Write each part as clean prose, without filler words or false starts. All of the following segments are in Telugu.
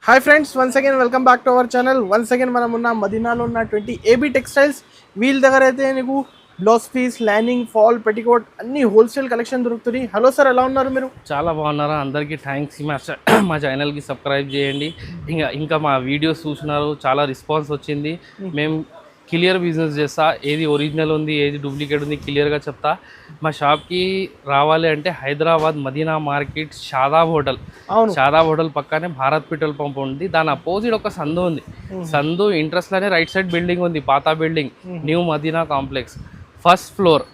Hi friends, once again welcome back to our channel. Once again మనం ఉన్న మదీనాలో ఉన్నటువంటి ఏబీ టెక్స్టైల్స్ వీళ్ళ దగ్గర అయితే నీకు blouse piece, lining, fall, petticoat అన్ని హోల్సేల్ కలెక్షన్ దొరుకుతుంది. హలో సార్, ఎలా ఉన్నారు మీరు? చాలా బాగున్నారా? అందరికీ థ్యాంక్స్. మా ఛానల్కి సబ్స్క్రైబ్ చేయండి. ఇంకా మా వీడియోస్ చూసినారు, చాలా రెస్పాన్స్ వచ్చింది. మేము క్లియర్ బిజినెస్ చేస్తా, ఏది ఒరిజినల్ ఉంది ఏది డూప్లికేట్ ఉంది క్లియర్గా చెప్తా. మా షాప్కి రావాలి అంటే హైదరాబాద్ మదీనా మార్కెట్ షాదాబ్ హోటల్ పక్కనే భారత్ పెట్రోల్ పంప్ ఉంది. దాని అపోజిట్ ఒక సందు ఉంది. సందు ఇంట్రెస్ట్లోనే రైట్ సైడ్ బిల్డింగ్ ఉంది, పాత building, new Madina complex, first floor.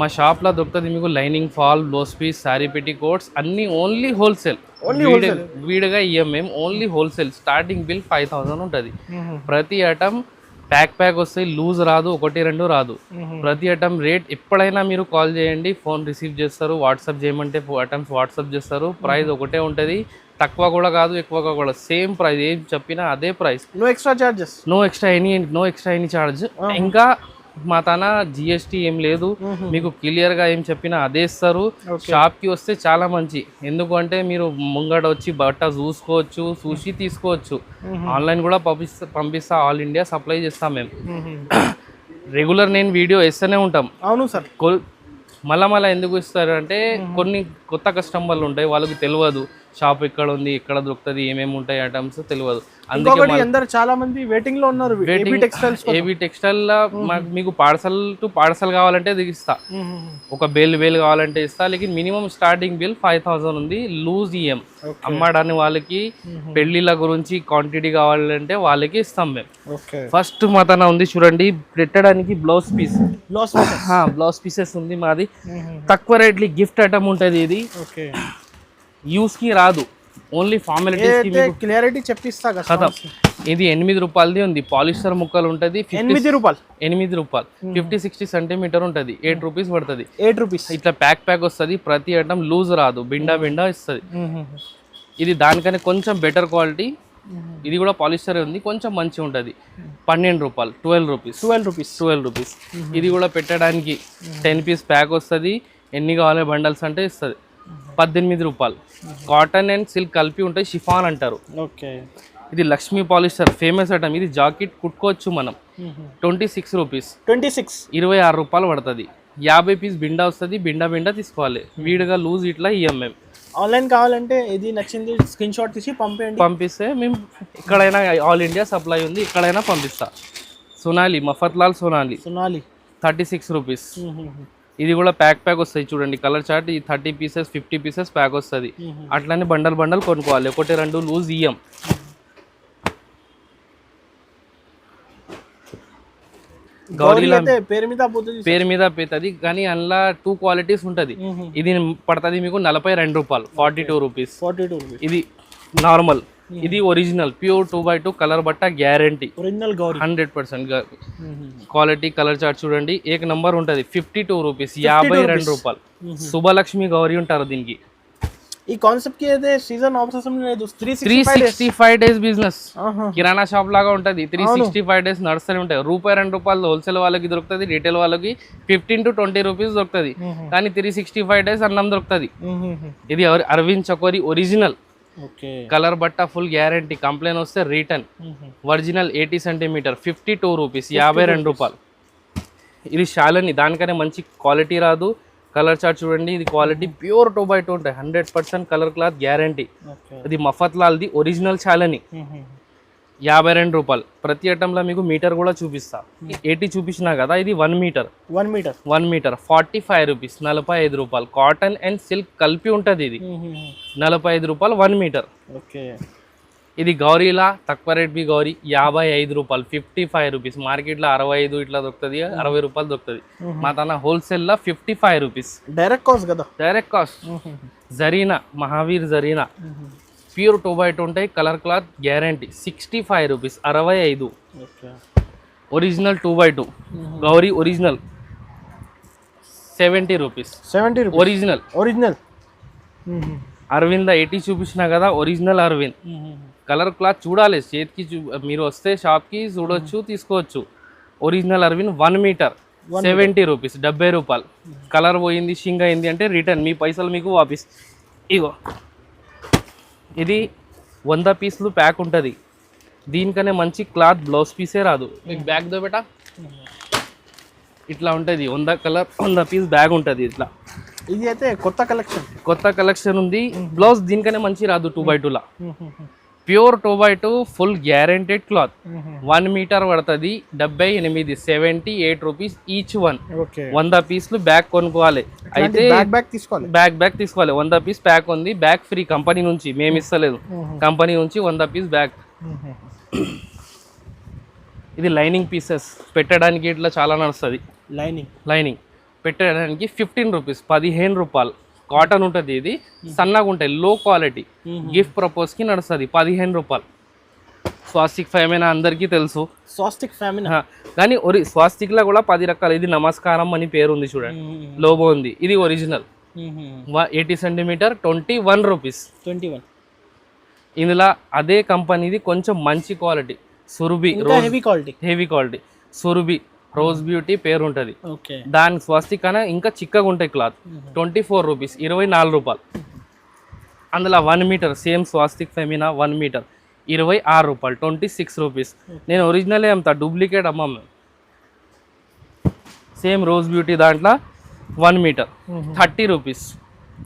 మా షాప్లో దొరుకుతుంది మీకు lining, fall, blouse piece, sari, petticoats అన్నీ ఓన్లీ హోల్సేల్. వీడిగా ఇయ్యం మేము, ఓన్లీ హోల్సేల్. స్టార్టింగ్ బిల్ 5000 ఉంటుంది. ప్రతి ఐటమ్ ప్యాక్ వస్తాయి, లూజ్ రాదు, 1-2 రాదు. ప్రతి ఐటమ్ రేట్ ఎప్పుడైనా మీరు కాల్ చేయండి, ఫోన్ రిసీవ్ చేస్తారు. వాట్సాప్ చేయమంటే ఐటమ్స్ వాట్సాప్ చేస్తారు. ప్రైస్ ఒకటే ఉంటుంది, తక్కువ కూడా కాదు ఎక్కువగా కూడా సేమ్ ప్రైస్. ఏం చెప్పినా అదే price. No extra charges, no extra any charge. ఇంకా మా తన జిఎస్టీ ఏం లేదు. మీకు క్లియర్గా ఏం చెప్పినా అదే ఇస్తారు. షాప్కి వస్తే చాలా మంచి. ఎందుకంటే మీరు ముంగట వచ్చి బట్ట చూసుకోవచ్చు, చూసి తీసుకోవచ్చు. ఆన్లైన్ కూడా పంపిస్తా, ఆల్ ఇండియా సప్లై చేస్తాం మేము. రెగ్యులర్ నేను వీడియో వేస్తూనే ఉంటాం. అవును సార్. మళ్ళా ఎందుకు ఇస్తారు అంటే కొన్ని కొత్త కస్టమర్లు ఉంటాయి, వాళ్ళకి తెలియదు షాప్ ఎక్కడ ఉంది, ఎక్కడ దొరుకుతుంది, ఏమేమి ఉంటాయి ఐటమ్స్ తెలియదు. అందుకే అందరు చాలా మంది వెయిటింగ్ లో ఉన్నారు. ఏబీ టెక్స్టైల్ మీకు పార్సల్ కావాలంటే దిగిస్తా, ఒక బేల్ కావాలంటే ఇస్తా. లేకిన్ మినిమం స్టార్టింగ్ బిల్ 5000 ఉంది. లూజ్ ఇఎం అమ్మడానికి వాళ్ళకి పెళ్లిళ్ళ గురించి క్వాంటిటీ కావాలంటే వాళ్ళకి ఇస్తాం మేము. ఫస్ట్ మతన ఉంది చూడండి, పెట్టడానికి బ్లౌజ్ పీసెస్ ఉంది మాది. తక్కువ రేట్లీ గిఫ్ట్ ఐటమ్ ఉంటుంది. ఇది యూస్ కి రాదు, ఓన్లీ ఫార్మాలిటీస్. క్లియరిటీ చెప్పిస్తా కదా. ఇది 8 రూపాయలది ఉంది. పాలిస్టర్ ముక్కలు ఉంటుంది. 8 రూపాయలు 50-60 సెంటీమీటర్ ఉంటుంది. 8 రూపీస్ పడుతుంది. 8 రూపీస్ ఇట్లా ప్యాక్ వస్తుంది. ప్రతి ఐటమ్ లూజ్ రాదు, బిండా ఇస్తుంది. ఇది దానికనే కొంచెం బెటర్ క్వాలిటీ. ఇది కూడా పాలిస్టర్ ఉంది, కొంచెం మంచిగా ఉంటుంది. 12 రూపాయలు, 12 రూపీస్. ఇది కూడా పెట్టడానికి 10 పీస్ ప్యాక్ వస్తుంది. ఎన్ని కావాలి బండల్స్ అంటే ఇస్తుంది. 18 రూపాయలు. కాటన్ అండ్ సిల్క్ కలిపి ఉంటాయి, షిఫాన్ అంటారు. ఇది లక్ష్మీ పాలిస్టర్ ఫేమస్ ఐటమ్. ఇది జాకెట్ కుట్టుకోవచ్చు మనం. 26 రూపీస్, 26 రూపాయలు పడుతుంది. 50 పీస్ బిండా వస్తుంది. బిండా తీసుకోవాలి. వీడిగా లూజ్ ఇట్లా ఇయ్యం మేము. ఆన్లైన్ కావాలంటే ఇది నచ్చింది స్క్రీన్ షాట్ తీసి పంపిస్తే మేము ఎక్కడైనా ఆల్ ఇండియా సప్లై ఉంది, ఎక్కడైనా పంపిస్తా. మఫత్లాల్ సోనాలి 36 రూపీస్. ఇది కూడా ప్యాక్ వస్తాయి చూడండి, కలర్ చార్ట్. ఈ 30 పీసెస్ 50 పీసెస్ ప్యాక్ వస్తుంది. అట్లనే బండల్ కొనుక్కోవాలి, 1-2 లూజ్ ఇయ్యం. గౌరీలా పేరు మీద పోతుంది, కానీ అందులో 2 క్వాలిటీస్ ఉంటుంది. ఇది పడుతుంది మీకు 42 రూపాయలు, 42 రూపీస్. ఇది నార్మల్, ఇది ఒరిజినల్ ప్యూర్ 2x2 కలర్ బట్ట, గ్యారంటీ 100% క్వాలిటీ. కలర్ చార్ట్ చూడండి, ఏక నంబర్ ఉంటుంది. 52 రూపీస్, 52 రూపాయలు. శుభలక్ష్మి గౌరీ ఉంటారు దీనికి. ఈ కాన్సెప్ట్ కి అయితే సీజన్ అవసరం లేదు. 365 డేస్ బిజినెస్. కిరాణా షాప్ లాగా ఉంటుంది. 365 డేస్ నడుస్తూనే ఉంటాయి. ₹2 హోల్సేల్ వాళ్ళకి దొరుకుతుంది, రీటైల్ వాళ్ళకి 15-20 రూపీస్ దొరుకుతుంది. కానీ 365 డేస్ అన్నం దొరుకుతుంది. ఇది అరవింద్ చకోరి ఒరిజినల్ కలర్ బట్ట, ఫుల్ గ్యారంటీ. కంప్లైంట్ వస్తే రిటర్న్. ఒరిజినల్ 80 సెంటీమీటర్, 52 రూపీస్, 52 రూపాయలు. ఇది శాలని, దానికనే మంచి క్వాలిటీ రాదు. కలర్ చార్ట్ చూడండి, ఇది క్వాలిటీ ప్యూర్ 2x2 ఉంటాయి. 100% కలర్ క్లాత్ గ్యారంటీ. ఇది మఫత్లాల్ది ఒరిజినల్ శాలని, 52 రూపాయలు. ప్రతి ఐటమ్లో మీకు మీటర్ కూడా చూపిస్తా. 80 చూపించినా కదా, ఇది 1 మీటర్ 45 రూపీస్, 45 రూపాయలు. కాటన్ అండ్ సిల్క్ కలిపి ఉంటుంది. ఇది 45 రూపాయలు 1 మీటర్. ఇది గౌరీలా తక్కువ రేట్ బి గౌరీ, 55 రూపాయలు, 55 రూపీస్. మార్కెట్లో 65 ఇట్లా దొరుకుతుంది, 60 రూపాయలు దొరుకుతుంది. మా తన హోల్సేల్లో 55 rupees. Direct cost. Zarina, Mahaveer Zarina pure 2x2 ఉంటాయి. Colour cloth guarantee. 65 rupees, 65. Original 2x2 Gowri original 70 rupees. Original Arvind 80 చూపించినా కదా, ఒరిజినల్ అరవింద్. కలర్ క్లాత్ చూడాలి, చేతికి మీరు వస్తే షాప్కి చూడొచ్చు, తీసుకోవచ్చు. ఒరిజినల్ అరవింద్ 1 మీటర్ 70 రూపీస్, 70 రూపాయలు. కలర్ పోయింది, షింగ్ అయింది అంటే రిటర్న్, మీ పైసలు మీకు వాపస్. ఇగో ఇది 100 పీసులు ప్యాక్ ఉంటుంది. దీనికనే మంచి క్లాత్ బ్లౌజ్ పీసే రాదు. మీకు బ్యాగ్ దో బేటా ఇట్లా ఉంటుంది. 100 పీస్ బ్యాగ్ ఉంటుంది ఇట్లా. ఇది అయితే కొత్త కలెక్షన్ ఉంది. బ్లౌజ్ దీనికనే మంచి రాదు 2x2లా. Pure 2x2 full guaranteed cloth. 1 metre పడుతుంది. 78 78 రూపీస్ ఈచ్ వన్. 100 పీసులు బ్యాగ్ కొనుక్కోవాలి. అయితే బ్యాగ్ తీసుకోవాలి. 100 పీస్ ప్యాక్ ఉంది. బ్యాగ్ ఫ్రీ కంపెనీ నుంచి, మేము ఇస్తలేదు. కంపెనీ నుంచి 100 పీస్ బ్యాగ్. ఇది లైనింగ్ పీసెస్ పెట్టడానికి ఇట్లా చాలా నడుస్తుంది. లైనింగ్ పెట్టడానికి 15 రూపీస్, 15 రూపాయలు. కాటన్ ఉంటుంది. ఇది సన్నగా ఉంటాయి, లో క్వాలిటీ. గిఫ్ట్ ప్రపోజ్కి నడుస్తుంది. 15 రూపాయలు. స్వాస్తిక్ ఫెమినా అందరికీ తెలుసు. కానీ స్వాస్తిక్లో కూడా 10 రకాలు. ఇది నమస్కారం అని పేరు ఉంది చూడండి, లోగో ఉంది. ఇది ఒరిజినల్ 80 సెంటీమీటర్ 21 రూపీస్. ఇందులో అదే కంపెనీది కొంచెం మంచి quality Surabhi heavy quality Surabhi rose beauty పేరు ఉంటుంది. దాని స్వస్తిక్ అనే ఇంకా చిక్కగా ఉంటాయి క్లాత్. 24 రూపీస్, 24 రూపాయలు. అందులో 1 metre same swastik Femina 1 metre 26 రూపాయలు, 26 రూపీస్. నేను ఒరిజినలే అమ్ముతా, డూప్లికేట్ అమ్మను. సేమ్ రోజ్ బ్యూటీ దాంట్లో 1 మీటర్ 30 రూపీస్.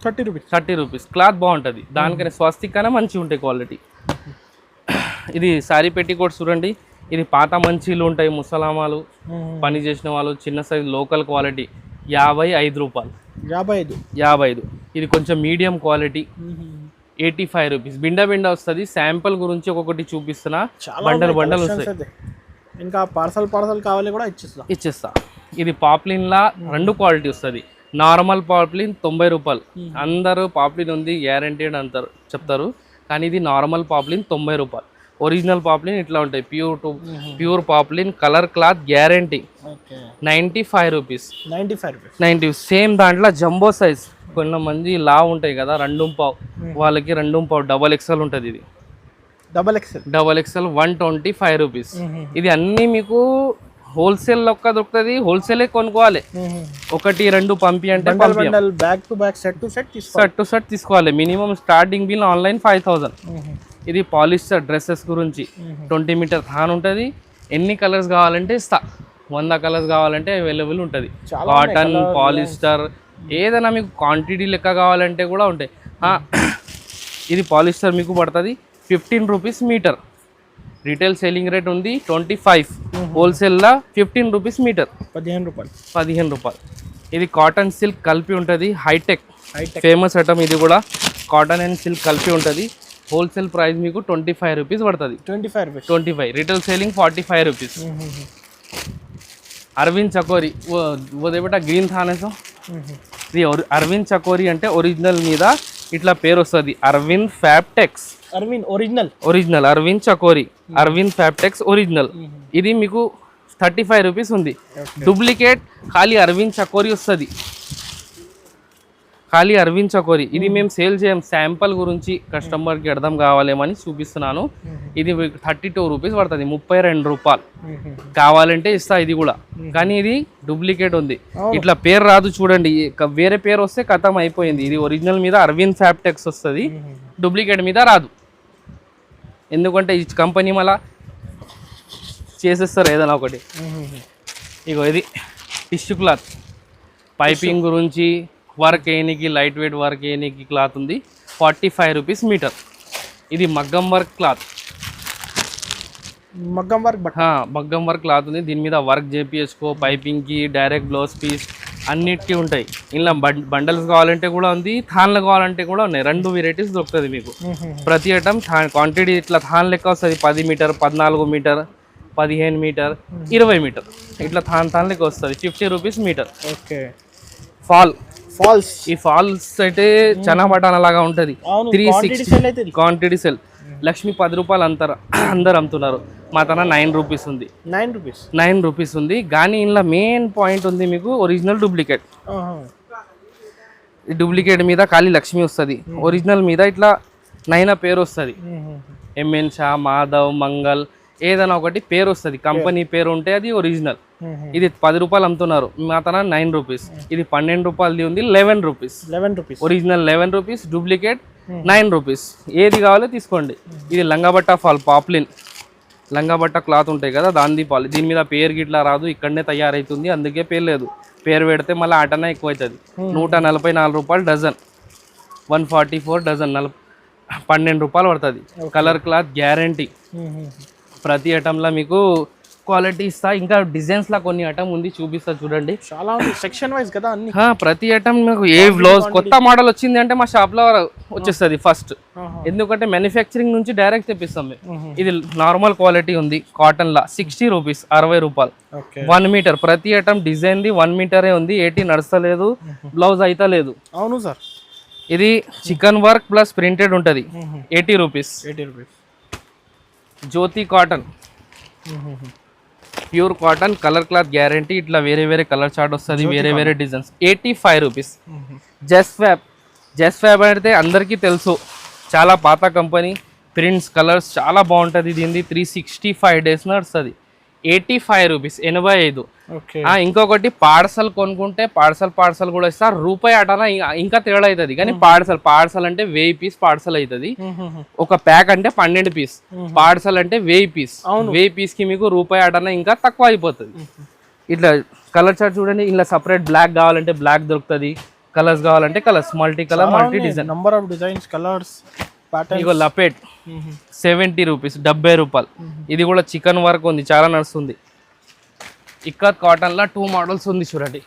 30 రూపీస్. క్లాత్ బాగుంటుంది. దానికనే స్వస్తిక్ అనే మంచిగా ఉంటాయి క్వాలిటీ. ఇది శారీ పెట్టికోట్ చూడండి. ఇది పాత మంచీలు ఉంటాయి, ముసలామాలు పని చేసిన వాళ్ళు, చిన్న సైజ్ లోకల్ క్వాలిటీ 55 రూపాయలు. 55. ఇది కొంచెం మీడియం క్వాలిటీ 85 రూపీస్. బిండ వస్తుంది. శాంపుల్ గురించి ఒక్కొక్కటి చూపిస్తున్నా. బండల్ వస్తాయి. ఇంకా పార్సల్ కావాలి కూడా ఇచ్చేస్తా. ఇది పాప్లిన్లా 2 క్వాలిటీ వస్తుంది. నార్మల్ పాప్లిన్ 90 రూపాయలు. అందరూ పాప్లిన్ ఉంది గ్యారంటీడ్ అంటారు చెప్తారు, కానీ ఇది నార్మల్ పాప్లిన్ 90 రూపాయలు. ఒరిజినల్ పాప్లిన్ ఇట్లా ఉంటాయి. Pure poplin colour cloth guarantee 95 rupees. 90. Same దాంట్లో జంబో సైజ్. కొంతమంది లా ఉంటాయి కదా 2.5, వాళ్ళకి 2.5 డబల్ ఎక్స్ఎల్ ఉంటుంది. ఇది డబల్ ఎక్స్ఎల్ 125 రూపీస్. ఇది అన్నీ మీకు హోల్సేల్ లొక్క దొరుకుతుంది. హోల్సేలే కొనుక్కోవాలి. 1 2 పంపి అంటే సెట్ టు సెట్ తీసుకోవాలి. Minimum starting bill online 5000. ఇది పాలిస్టర్ డ్రెస్సెస్ గురించి 20 మీటర్ థాన్ ఉంటుంది. ఎన్ని కలర్స్ కావాలంటే ఇస్తా. 100 కలర్స్ కావాలంటే అవైలబుల్ ఉంటుంది. కాటన్, పాలిస్టర్ ఏదైనా మీకు క్వాంటిటీ లెక్క కావాలంటే కూడా ఉంటాయి. ఇది పాలిస్టర్ మీకు పడుతుంది 15 rupees metre. Retail selling rate ఉంది 25. హోల్సేల్లో 15 రూపీస్ మీటర్, 15 రూపాయలు. ఇది కాటన్ సిల్క్ కలిపి ఉంటుంది. Hitech famous item. ఇది కూడా కాటన్ అండ్ సిల్క్ కలిపి ఉంటుంది. హోల్సేల్ ప్రైస్ మీకు 25 రూపీస్ పడుతుంది. 25. Retail selling 45 rupees. Arvind Chakori वो दे बेटा గ్రీన్ థానే సో. ఇది అరవింద్ చకోరి అంటే ఒరిజినల్ మీద ఇట్లా పేరు వస్తుంది. Arvind Fabtex original Arvind Chakori, Arvind Fabtex original. ఇది మీకు 35 రూపీస్ ఉంది. డూప్లికేట్ ఖాళీ అరవింద్ చకోరి వస్తుంది. ఖాళీ అరవింద్ చకోరి. ఇది మేము సేల్ చేయం. శాంపుల్ గురించి కస్టమర్కి అర్థం కావాలేమని చూపిస్తున్నాను. ఇది 32 రూపీస్ పడుతుంది, 32 రూపాయలు. కావాలంటే ఇస్తా ఇది కూడా, కానీ ఇది డూప్లికేట్ ఉంది. ఇట్లా పేరు రాదు చూడండి. వేరే పేరు వస్తే ఖతం అయిపోయింది. ఇది ఒరిజినల్ మీద అరవింద్ ఫ్యాబ్టెక్స్ వస్తుంది, డూప్లికేట్ మీద రాదు. ఎందుకంటే ఈ కంపెనీ మళ్ళా చేసేస్తారు ఏదైనా ఒకటి. ఇగో ఇది టిష్యూ క్లాత్. పైపింగ్ గురించి వర్క్ వేయనికి, లైట్ వెయిట్ వర్క్ వేయనికి క్లాత్ ఉంది. 45 రూపీస్ మీటర్. ఇది మగ్గం వర్క్ క్లాత్. మగ్గం వర్క్ క్లాత్ ఉంది. దీని మీద వర్క్ చేపించుకో, పైపింగ్కి, డైరెక్ట్ బ్లౌజ్ పీస్ అన్నిటికీ ఉంటాయి. ఇలా బండల్స్ కావాలంటే కూడా ఉంది, థాన్లు కావాలంటే కూడా ఉన్నాయి. 2 వెరైటీస్ దొరుకుతుంది మీకు. ప్రతి ఐటమ్ క్వాంటిటీ ఇట్లా థాన్ లెక్క వస్తుంది. 10 మీటర్, 14 మీటర్, 15 మీటర్, 20 మీటర్ ఇట్లా థాన్ లెక్క వస్తుంది. 50 రూపీస్ మీటర్. ఫాల్స్. ఈ ఫాల్స్ అయితే చనా బటానా లాగా ఉంటుంది. 360 క్వాంటిటీ సెల్. లక్ష్మి 10 రూపాయలు అందరు అమ్ముతున్నారు. మా తన 9 రూపీస్ ఉంది. 9 రూపీస్ ఉంది. కానీ ఇందులో మెయిన్ పాయింట్ ఉంది మీకు ఒరిజినల్ డూప్లికేట్. డూప్లికేట్ మీద ఖాళీ లక్ష్మి వస్తుంది. ఒరిజినల్ మీద ఇట్లా నైనా పేరు వస్తుంది. ఎంఎన్ షా, మాధవ్, మంగల్ ఏదైనా ఒకటి పేరు వస్తుంది. కంపెనీ పేరు ఉంటే అది ఒరిజినల్. ఇది 10 రూపాయలు అమ్ముతున్నారు. మా తన 9 రూపీస్. ఇది 12 రూపాయలది ఉంది 11 rupees. Original 11 rupees, duplicate 9 rupees. ఏది కావాలో తీసుకోండి. ఇది లంగాబట్ట ఫాల్ పాప్లిన్ లంగాబట్ట క్లాత్ ఉంటాయి కదా దాని పాలి. దీని మీద పేరు గిట్లా రాదు, ఇక్కడనే తయారవుతుంది, అందుకే పేరు లేదు. పేరు పెడితే మళ్ళీ ఆటనే ఎక్కువ అవుతుంది. 144 రూపాయలు డజన్, 144 డజన్, 12 రూపాయలు పడుతుంది. Colour cloth guarantee. ప్రతి ఐటమ్లో మీకు క్వాలిటీ ఇస్తా. ఇంకా డిజైన్స్ లా కొన్ని ఐటమ్ ఉంది, చూపిస్తా చూడండి. చాలా సెక్షన్ వైజ్ కదా అన్ని. ప్రతి ఐటమ్ మీకు ఏ బ్లౌజ్ కొత్త మోడల్ వచ్చింది అంటే మా షాప్ లో వచ్చేస్తుంది ఫస్ట్. ఎందుకంటే మ్యానుఫ్యాక్చరింగ్ నుంచి డైరెక్ట్ తెప్పిస్తాం మేము. ఇది నార్మల్ క్వాలిటీ ఉంది కాటన్ లా, 60 రూపీస్, 60 రూపాయలు. 1 మీటర్. ప్రతి ఐటమ్ డిజైన్ ది 1 మీటరే ఉంది. 80 నడుస్తలేదు, బ్లౌజ్ అయితే లేదు. అవును సార్. ఇది చికెన్ వర్క్ ప్లస్ ప్రింటెడ్ ఉంటుంది, 80 rupees. Jyothi cotton, pure cotton, colour cloth guarantee. ఇట్లా వేరే వేరే కలర్ చార్ట్ వస్తుంది, వేరే వేరే డిజైన్స్, 85 రూపీస్. జస్ట్ ఫ్యాబ్ అయితే అందరికీ తెలుసు, చాలా పాత కంపెనీ. ప్రింట్స్ కలర్స్ చాలా బాగుంటుంది. దీనిది 365 డేస్ నడుస్తుంది, 85 రూపీస్, 85. ఇంకొకటి పార్సల్ కొనుక్కుంటే పార్సల్ కూడా ఇస్తారు. రూపాయి అటనా ఇంకా తేడా అవుతుంది. కానీ పార్సల్ అంటే 1000 పీస్ పార్సల్ అవుతుంది. ఒక ప్యాక్ అంటే 12 పీస్. పార్సల్ అంటే 1000 పీస్. 1000 పీస్ కి మీకు రూపాయి అటనా ఇంకా తక్కువ అయిపోతుంది. ఇట్లా కలర్ చార్ట్ చూడండి. ఇలా సపరేట్ బ్లాక్ కావాలంటే బ్లాక్ దొరుకుతుంది, కలర్స్ కావాలంటే colours, multi colour, multi design, number of designs, colours. ఇగో లపెట్ 70 రూపీస్, 70 రూపాయలు. ఇది కూడా చికెన్ వర్క్ ఉంది, చాలా నడుస్తుంది. ఇక్కత్ కాటన్ లా 2 మోడల్స్ ఉంది చూడండి.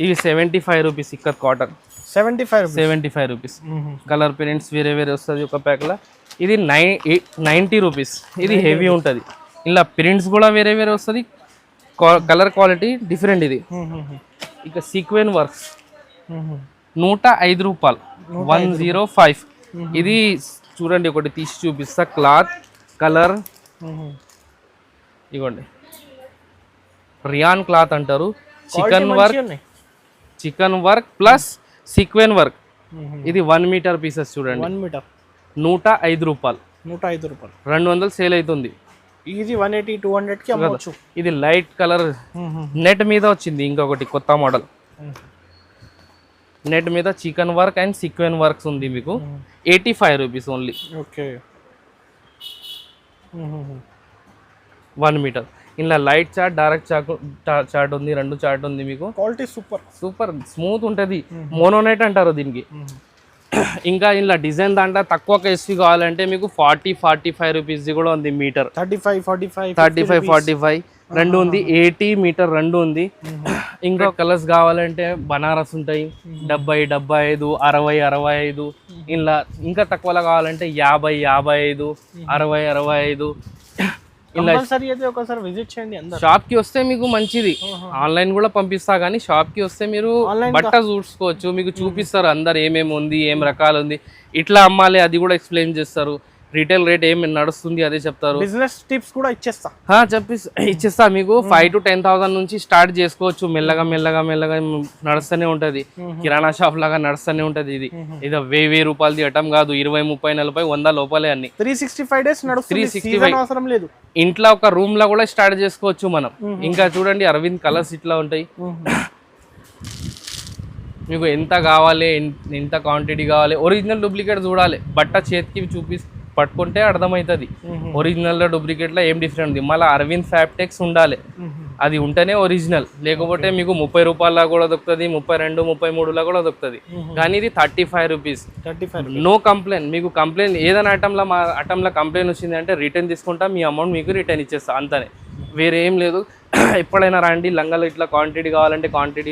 ఇవి 75 rupees. Ikat cotton 75 rupees. Colour prints వేరే వేరే వస్తుంది ఒక ప్యాక్ లా. ఇది 90 రూపీస్. ఇది హెవీ ఉంటుంది. ఇలా ప్రింట్స్ కూడా వేరే వేరే వస్తుంది, కలర్ క్వాలిటీ డిఫరెంట్. ఇది ఇక సీక్వెన్ వర్క్స్ 105 రూపాయలు, 105. ఇది చూడండి, ఒకటి తీసి చూపిస్తా. క్లాత్, కలర్, ఇవ్వండి, రియాన్ క్లాత్ అంటారు. Chicken work plus sequin work. ఇది 1 మీటర్ పీసెస్ చూడండి, 105 రూపాయలు, 200 సేల్ అవుతుంది. ఇది 180 200 కి అమ్మొచ్చు. ఇది లైట్ కలర్ నెట్ మీద వచ్చింది, ఇంకొకటి కొత్త మోడల్. నెట్ మీద chicken work and sequin works ఉంది మీకు, 85 రూపీస్ ఓన్లీ. 1 మీటర్. ఇలా లైట్ చార్ట్, డార్క్ చార్ట్ ఉంది, 2 చార్ట్ ఉంది మీకు. క్వాలిటీ సూపర్ స్మూత్ ఉంటుంది. మోనోనైట్ అంటారు దీనికి. ఇంకా ఇలా డిజైన్ దాంట్లో తక్కువ కేసు కావాలంటే మీకు 40-45 రూపీస్ కూడా ఉంది మీటర్. 35-45 రెండు ఉంది. 80 మీటర్ రెండు ఉంది. ఇంకా కలర్స్ కావాలంటే బనారస్ ఉంటాయి, 70-75, 60-65. ఇలా ఇంకా తక్కువలో కావాలంటే 50-55, 60-65. ఒకసారి విజిట్ చేయండి. షాప్ కి వస్తే మీకు మంచిది. ఆన్లైన్ కూడా పంపిస్తా, కానీ షాప్ కి వస్తే మీరు బట్ట చూసుకోవచ్చు. మీకు చూపిస్తారు అందరు ఏమేమి ఉంది, ఏం రకాలు ఉంది, ఇట్లా అమ్మాలి అది కూడా ఎక్స్ప్లెయిన్ చేస్తారు. రీటైల్ రేట్ ఏమి నడుస్తుంది అదే చెప్తారు. బిజినెస్ టిప్స్ కూడా ఇచ్చేస్తా మీకు. 5,000 to 10,000 నుంచి స్టార్ట్ చేసుకోవచ్చు. మెల్లగా నడుస్తూనే ఉంటది. కిరాణా షాప్ లాగా నడుస్తూనే ఉంటది. ఇది 1000 రూపాయలది ఐటమ్ కాదు, 20, 30, 40, 100 లోపలే అన్ని. 365 డేస్ నడుస్తుంది. 365 అవసరం లేదు. ఇంట్లో ఒక రూమ్ లో కూడా స్టార్ట్ చేసుకోవచ్చు మనం. ఇంకా చూడండి, అరవింద్ కలర్స్ ఇట్లా ఉంటాయి. మీకు ఎంత కావాలి, ఎంత క్వాంటిటీ కావాలి, ఒరిజినల్ డూప్లికేట్ చూడాలి. బట్ట చేతికి పట్టుకుంటే అర్థమవుతుంది. ఒరిజినల్ డూప్లికేట్ లో ఏం డిఫరెంట్ ఉంది. మళ్ళీ అరవింద్ ఫ్యాబ్టెక్స్ ఉండాలి, అది ఉంటేనే ఒరిజినల్. లేకపోతే మీకు 30 రూపాయల కూడా దొరుకుతుంది, 32, 33 కూడా దొరుకుతుంది. కానీ ఇది 35 రూపీస్. No complaint. మీకు కంప్లైంట్ ఏదైనా ఐటమ్లో కంప్లైంట్ వచ్చింది అంటే రిటర్న్ తీసుకుంటా, మీ అమౌంట్ మీకు రిటర్న్ ఇచ్చేస్తా, అంతనే, వేరే ఏం లేదు. ఎప్పుడైనా రండి. లంగాలు ఇట్లా క్వాంటిటీ కావాలంటే క్వాంటిటీ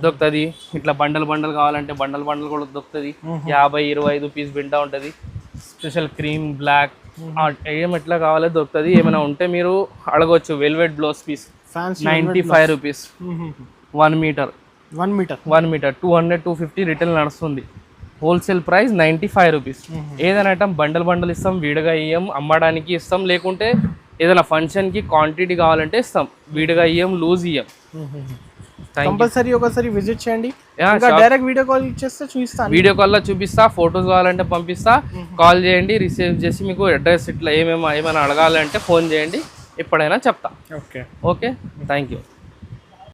దొరుకుతుంది. ఇట్లా బండల్ కావాలంటే బండల్ కూడా దొరుకుతుంది. 50-25 పీస్ బింటా ఉంటుంది. స్పెషల్ క్రీమ్, బ్లాక్, ఏం ఎట్లా కావాలో దొరుకుతుంది. ఏమైనా ఉంటే మీరు అడగవచ్చు. Velvet blouse piece 95 rupees. 1 metre 200-250 retail నడుస్తుంది. Wholesale price 95 rupees. ఏదైనా ఐటమ్ బండల్ ఇస్తాం, విడిగా ఇయ్యం, అమ్మడానికి ఇస్తాం. లేకుంటే ఏదైనా ఫంక్షన్కి క్వాంటిటీ కావాలంటే ఇస్తాం, విడిగా ఇయ్యం, లూజ్ ఇయ్యం. కంపల్సరీ ఒకసారి విజిట్ చేయండి. డైరెక్ట్ వీడియో కాల్ చేస్తే చూపిస్తాను. వీడియో కాల్లో చూపిస్తా. ఫొటోస్ కావాలంటే పంపిస్తా. కాల్ చేయండి, రిసీవ్ చేసి మీకు అడ్రస్ ఇట్లా ఏమైనా అడగాలంటే ఫోన్ చేయండి, ఎప్పుడైనా చెప్తా. Okay, thank you.